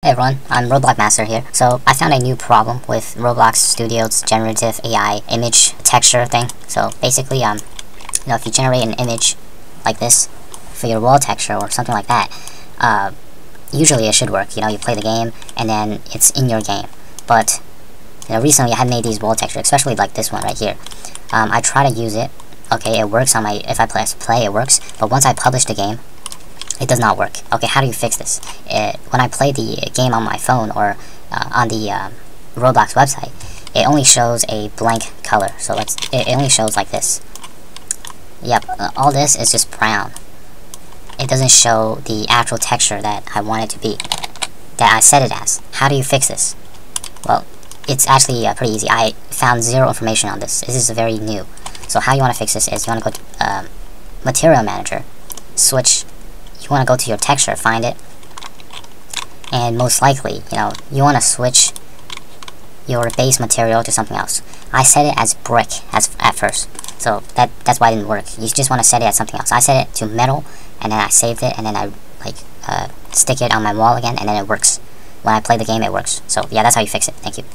Hey everyone, I'm Roblox Master here. So I found a new problem with Roblox Studio's generative AI image texture thing. So basically, if you generate an image like this for your wall texture or something like that, usually it should work. You play the game and then it's in your game. But recently I had made these wall textures, especially like this one right here. I try to use it. Okay, it works on my. If I press play, it works. But once I publish the game, it does not work. Okay, how do you fix this? When I play the game on my phone or on the Roblox website, it only shows a blank color. So it only shows like this. Yep, all this is just brown. It doesn't show the actual texture that I want it to be, that I set it as. How do you fix this? Well, it's actually pretty easy. I found zero information on this. This is very new. So how you want to fix this is you want to go to Material Manager, switch. You want to go to your texture, find it, and most likely, you want to switch your base material to something else. I set it as brick at first, so that's why it didn't work. You just want to set it as something else. I set it to metal, and then I saved it, and then I stick it on my wall again, and then it works. When I play the game, it works. So yeah, that's how you fix it. Thank you.